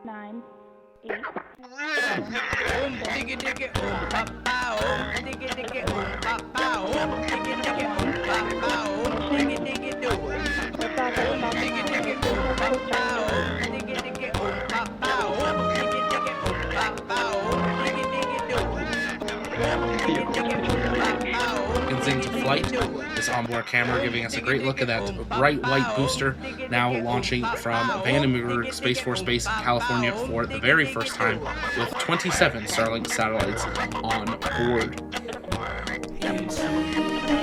9, 8, into flight. This onboard camera giving us a great look at that bright white booster now launching from Vandenberg Space Force Base in California for the very first time with 27 Starlink satellites on board.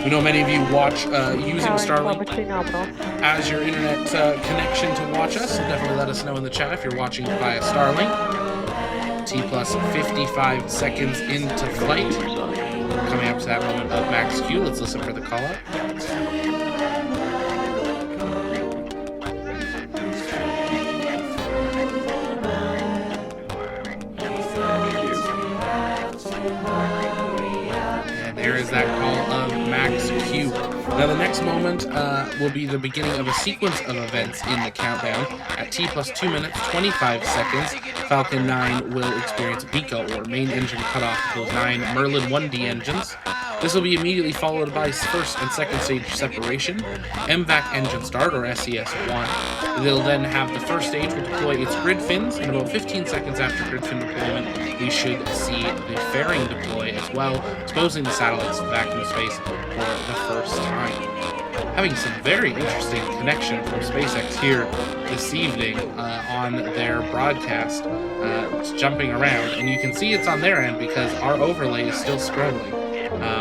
We know many of you watch using Starlink as your internet connection to watch us, so definitely let us know in the chat if you're watching via Starlink. T plus 55 seconds into flight. Coming up to that moment of max Q, let's listen for the call out. And there is that call of max Q. Now the next moment will be the beginning of a sequence of events in the countdown. At T plus 2 minutes, 25 seconds, Falcon 9 will experience BECO, or main engine cutoff, of those 9 Merlin 1D engines. This will be immediately followed by first and second stage separation, MVAC engine start, or SES-1. They'll then have the first stage will deploy its grid fins, and about 15 seconds after grid fin deployment, we should see the fairing deploy as well, exposing the satellites to vacuum space for the first time. Having some very interesting connection from SpaceX here this evening on their broadcast. It's jumping around, and you can see it's on their end because our overlay is still scrolling.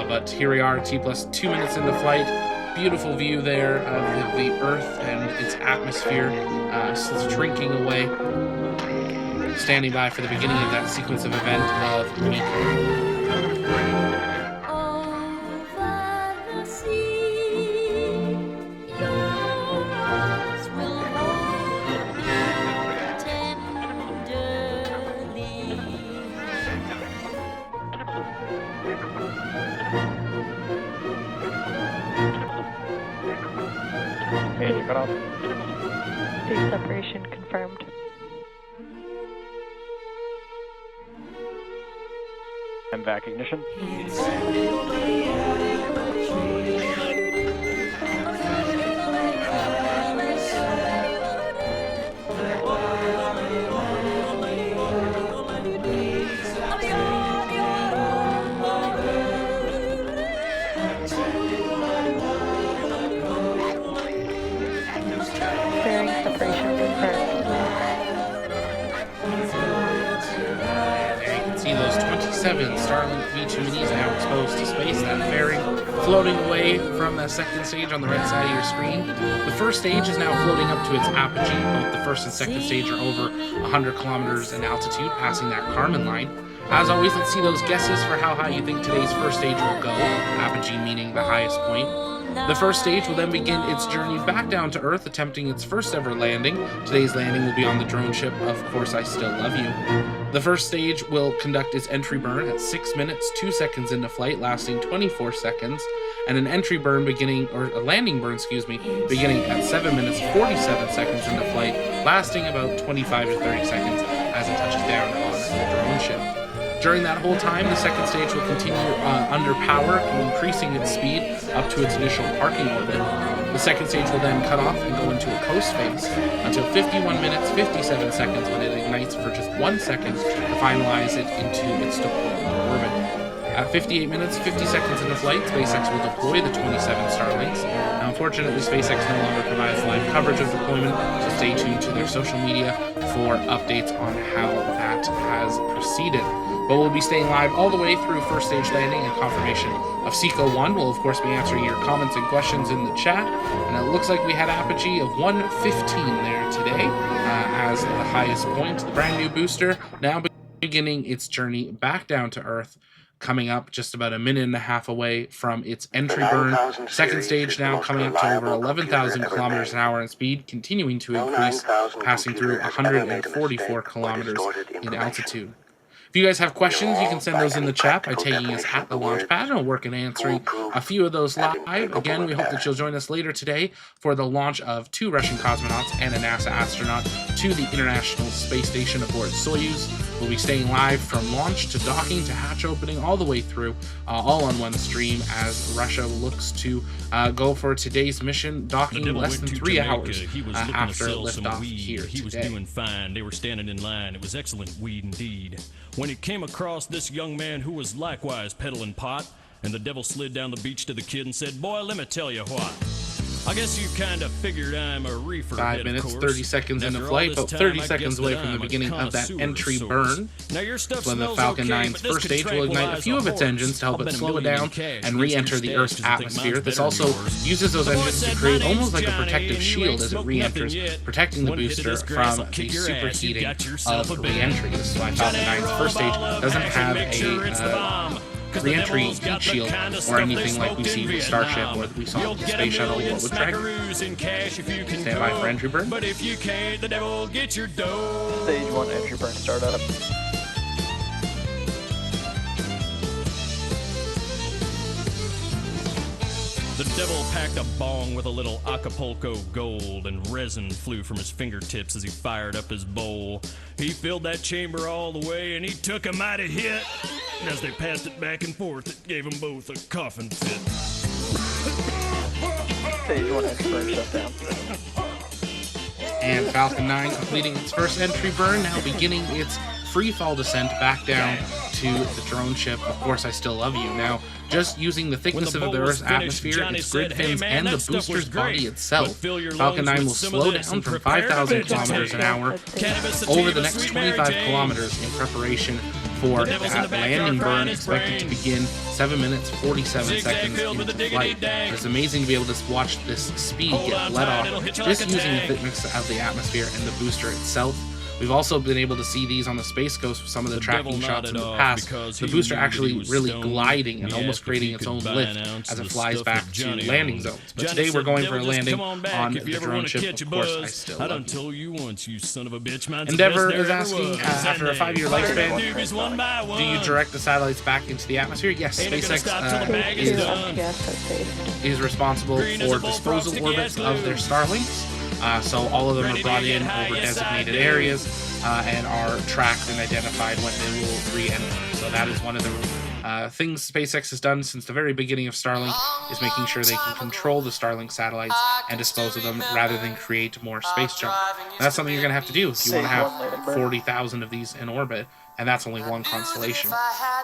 But here we are, T plus 2 minutes into flight. Beautiful view there of the Earth and its atmosphere shrinking away. Standing by for the beginning of that sequence of event of BECO. Cut off. Stage separation confirmed. MVAC ignition. See those 27 Starlink V2 minis now exposed to space, that fairing floating away from the second stage on the right side of your screen. The first stage is now floating up to its apogee. Both the first and second stage are over 100 kilometers in altitude, passing that Kármán line. As always, let's see those guesses for how high you think today's first stage will go, apogee meaning the highest point. The first stage will then begin its journey back down to Earth, attempting its first ever landing. Today's landing will be on the drone ship, Of Course I Still Love You. The first stage will conduct its entry burn at 6 minutes, 2 seconds into flight, lasting 24 seconds, and an entry burn beginning, or a landing burn, beginning at 7 minutes, 47 seconds into flight, lasting about 25 to 30 seconds as it touches down on the drone ship. During that whole time, the second stage will continue under power, increasing its speed up to its initial parking orbit. The second stage will then cut off and go into a coast phase until 51 minutes, 57 seconds when it ignites for just 1 second to finalize it into its deployment orbit. At 58 minutes, 50 seconds into flight, SpaceX will deploy the 27 Starlinks. Now, unfortunately, SpaceX no longer provides live coverage of deployment, so stay tuned to their social media for updates on how that has proceeded. But we'll be staying live all the way through first stage landing and confirmation of SECO 1. We'll, of course, be answering your comments and questions in the chat. And it looks like we had apogee of 115 there today as the highest point. The brand new booster now beginning its journey back down to Earth, coming up just about a minute and a half away from its entry burn. Second stage now coming up to over 11,000 kilometers an hour in speed, continuing to increase, passing through 144 kilometers in altitude. If you guys have questions, you can send those in the chat by tagging us at the launch pad, and I'll work in answering a few of those live. Again, we hope that you'll join us later today for the launch of 2 Russian cosmonauts and a NASA astronaut to the International Space Station aboard Soyuz. We'll be staying live from launch to docking to hatch opening all the way through, all on one stream, as Russia looks to go for today's mission, docking less than 3 hours after liftoff here today. He was doing fine. They were standing in line. It was excellent weed indeed. When he came across this young man who was likewise peddling pot, and the devil slid down the beach to the kid and said, "Boy, let me tell you what. I guess you kind of figured I'm a reefer." 5 minutes, 30 seconds into flight, about 30 seconds away from the beginning of that entry burn. Now your stuff When the smells Falcon okay, 9's but this first could stage will ignite a few of its tranquilize a engines to help horse. it I'll slow it bet $1 down million and cash re-enter makes the your Earth's stash 'cause they think atmosphere. mine's This better also than yours. uses those The boy engines to said, create "My almost like name's a protective Johnny, and you shield ain't as it smoked re-enters, nothing yet. protecting the One hit of booster this grass from will the kick your ass. You superheating got yourself of a bet. re-entry. This is why Falcon 9's first stage doesn't have a re-entry heat shield or anything like we see with Starship or that we saw with the Space Shuttle or with Dragon. Stand by for entry burn. But if you can't, the devil will get your dough. Stage 1 entry burn start up. The devil packed a bong with a little Acapulco gold, and resin flew from his fingertips as he fired up his bowl. He filled that chamber all the way, and he took a mighty hit. And as they passed it back and forth, it gave them both a coughing fit. Stage 1 entry burn shut down. And Falcon 9 completing its first entry burn, now beginning its free fall descent back down to the drone ship. Of course, I still love you. Now, just using the thickness of the Earth's atmosphere, its grid fins, and the booster's body itself, Falcon 9 will slow down from 5,000 kilometers an hour over the next 25 kilometers in preparation for that landing burn, expected to begin 7 minutes 47 seconds into flight. It's amazing to be able to watch this speed get let off just using the thickness of the atmosphere and the booster itself. We've also been able to see these on the Space Coast with some of the tracking shots in the past. The booster actually really gliding and almost creating its own lift as it flies back to landing zones. But today we're going for a landing on the drone ship. Of course, I still love you. Endeavour is asking, after a 5-year lifespan, do you direct the satellites back into the atmosphere? Yes, SpaceX is responsible for disposal orbits of their Starlinks. So all of them are brought in over designated areas and are tracked and identified when they will re-enter. So that is one of the things SpaceX has done since the very beginning of Starlink, is making sure they can control the Starlink satellites and dispose of them rather than create more space junk. And that's something you're going to have to do if you want to have 40,000 of these in orbit, and that's only one constellation.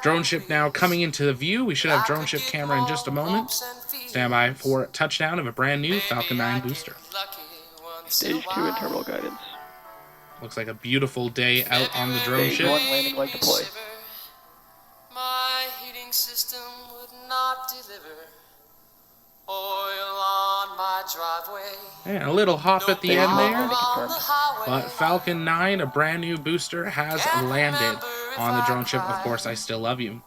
Drone ship now coming into the view. We should have drone ship camera in just a moment. Stand by for touchdown of a brand new Falcon 9 booster. Stage 2 in terminal guidance. Looks like a beautiful day out on the drone Stage ship. 1 landing leg deploy. My heating system would not deliver oil on my driveway. And a little hop at the end there. Confirmed. But Falcon 9, a brand new booster, has landed on the drone ship. Of course, I still love you.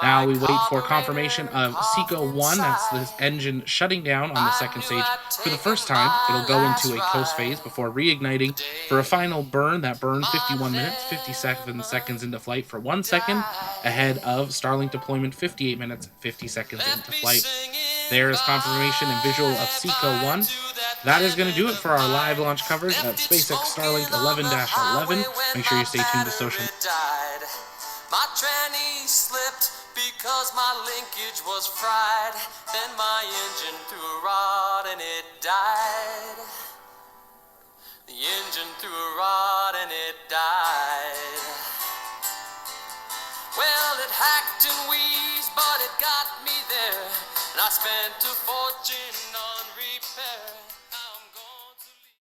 Now we wait for confirmation of SECO 1, that's this engine shutting down on the second stage for the first time. It'll go into a coast phase before reigniting for a final burn. That burn 51 minutes, 57 seconds into flight for 1 second, ahead of Starlink deployment 58 minutes, 50 seconds into flight. There is confirmation and visual of SECO 1. That is going to do it for our live launch coverage of SpaceX Starlink 11-11. Make sure you stay tuned to social. My tranny slipped because my linkage was fried. Then my engine threw a rod and it died. The engine threw a rod and it died. Well, it hacked and wheezed, but it got me there. And I spent a fortune on repair. Now I'm going to leave.